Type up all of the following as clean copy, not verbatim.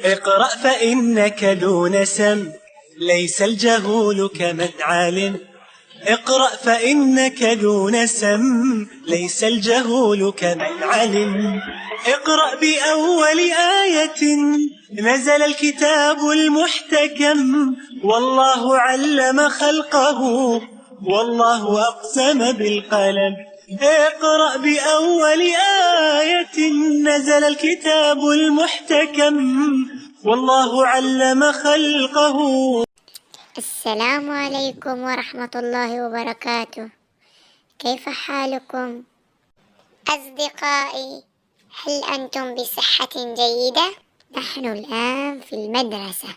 اقرأ فإنك ذو نسم، ليس الجهول كمن علم. اقرأ فإنك ذو نسم، ليس الجهول كمن علم. اقرأ بأول آية نزل الكتاب المحتكم، والله علم خلقه، والله أقسم بالقلم. اقرأ بأول آية نزل الكتاب المحتكم، والله علم خلقه. السلام عليكم ورحمة الله وبركاته. كيف حالكم أصدقائي؟ هل أنتم بصحة جيدة؟ نحن الآن في المدرسة.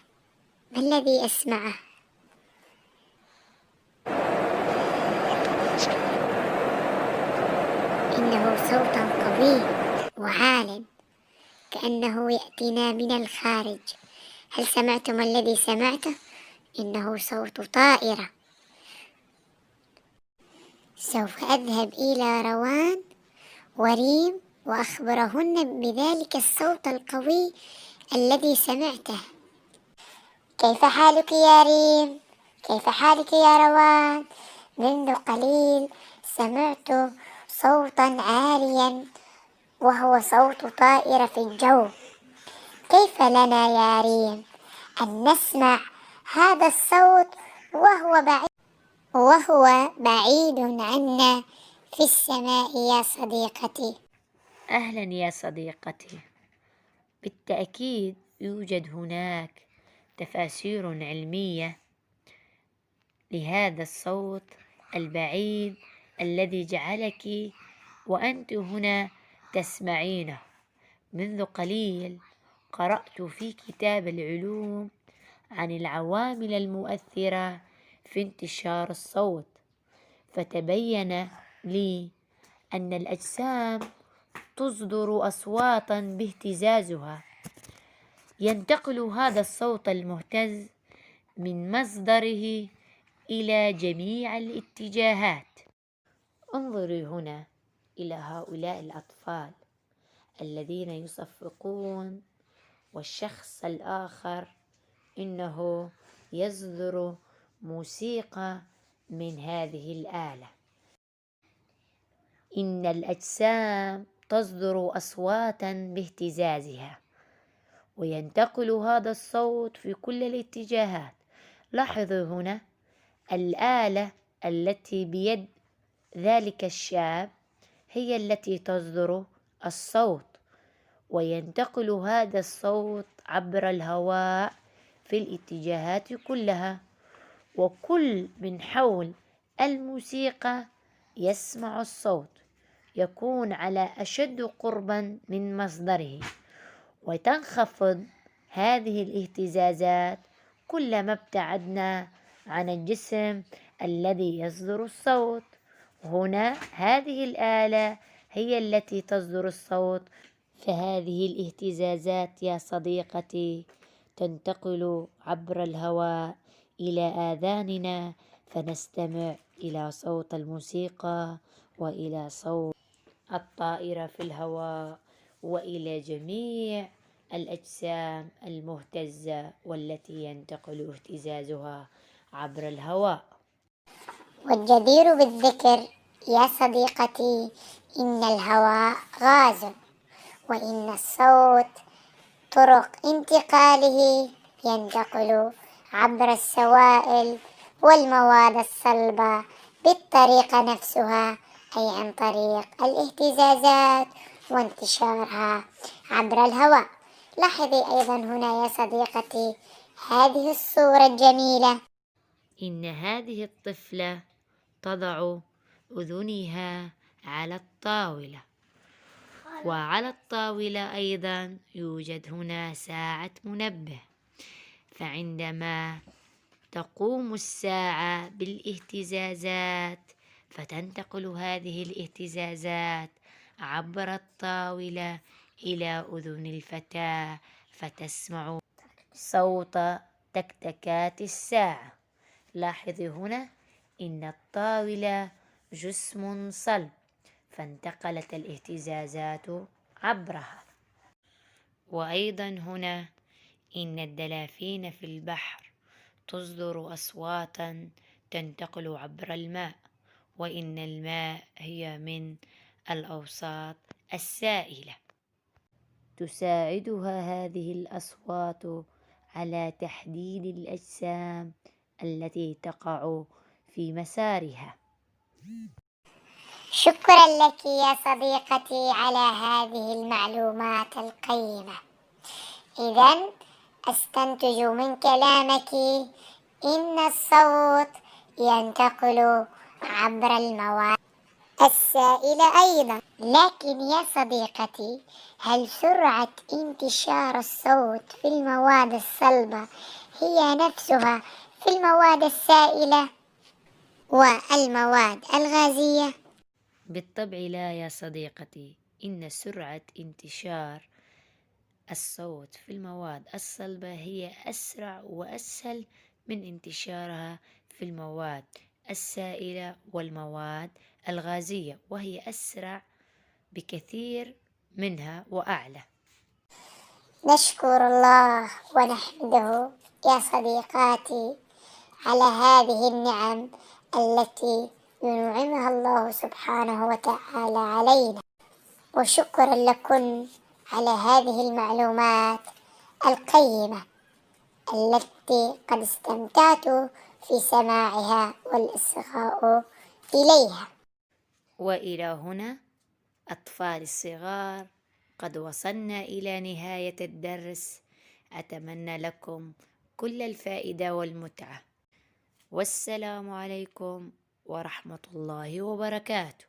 ما الذي أسمعه؟ إنه صوت قوي وعال، كأنه يأتينا من الخارج. هل سمعتم الذي سمعته؟ إنه صوت طائرة. سوف أذهب إلى روان وريم وأخبرهن بذلك الصوت القوي الذي سمعته. كيف حالك يا ريم؟ كيف حالك يا روان؟ منذ قليل سمعت صوتا عاليا، وهو صوت طائرة في الجو. كيف لنا يا ريم أن نسمع هذا الصوت وهو بعيد عنا في السماء يا صديقتي؟ أهلا يا صديقتي. بالتأكيد يوجد هناك تفاسير علمية لهذا الصوت البعيد الذي جعلك وأنت هنا تسمعينه. منذ قليل قرأت في كتاب العلوم عن العوامل المؤثرة في انتشار الصوت، فتبين لي أن الأجسام تصدر أصواتا باهتزازها. ينتقل هذا الصوت المهتز من مصدره إلى جميع الاتجاهات. انظري هنا إلى هؤلاء الأطفال الذين يصفقون، والشخص الآخر إنه يصدر موسيقى من هذه الآلة. إن الأجسام تصدر أصواتا باهتزازها، وينتقل هذا الصوت في كل الاتجاهات. لاحظوا هنا الآلة التي بيد ذلك الشاب هي التي تصدر الصوت، وينتقل هذا الصوت عبر الهواء في الاتجاهات كلها، وكل من حول الموسيقى يسمع الصوت يكون على أشد قربا من مصدره، وتنخفض هذه الاهتزازات كلما ابتعدنا عن الجسم الذي يصدر الصوت. هنا هذه الآلة هي التي تصدر الصوت، فهذه الاهتزازات يا صديقتي تنتقل عبر الهواء إلى آذاننا، فنستمع إلى صوت الموسيقى وإلى صوت الطائرة في الهواء وإلى جميع الأجسام المهتزة والتي ينتقل اهتزازها عبر الهواء. والجدير بالذكر يا صديقتي إن الهواء غاز، وإن الصوت طرق انتقاله ينتقل عبر السوائل والمواد الصلبة بالطريقة نفسها، أي عن طريق الاهتزازات وانتشارها عبر الهواء. لاحظي أيضا هنا يا صديقتي هذه الصورة الجميلة. إن هذه الطفلة تضع أذنها على الطاولة، وعلى الطاولة أيضا يوجد هنا ساعة منبه، فعندما تقوم الساعة بالاهتزازات فتنتقل هذه الاهتزازات عبر الطاولة إلى أذن الفتاة، فتسمع صوت تكتكات الساعة. لاحظي هنا إن الطاولة جسم صلب، فانتقلت الاهتزازات عبرها. وأيضا هنا إن الدلافين في البحر تصدر أصواتا تنتقل عبر الماء، وإن الماء هي من الأوساط السائلة. تساعدها هذه الأصوات على تحديد الأجسام التي تقع في مسارها. شكرا لك يا صديقتي على هذه المعلومات القيمة. إذن أستنتج من كلامك إن الصوت ينتقل عبر المواد السائلة أيضا. لكن يا صديقتي، هل سرعة انتشار الصوت في المواد الصلبة هي نفسها في المواد السائلة والمواد الغازية؟ بالطبع لا يا صديقتي، إن سرعة انتشار الصوت في المواد الصلبة هي أسرع وأسهل من انتشارها في المواد السائلة والمواد الغازية، وهي أسرع بكثير منها وأعلى. نشكر الله ونحمده يا صديقاتي على هذه النعم التي ينعمها الله سبحانه وتعالى علينا، وشكرا لكم على هذه المعلومات القيمة التي قد استمتعت في سماعها والإصغاء إليها. وإلى هنا أطفال الصغار قد وصلنا إلى نهاية الدرس. أتمنى لكم كل الفائدة والمتعة، والسلام عليكم ورحمة الله وبركاته.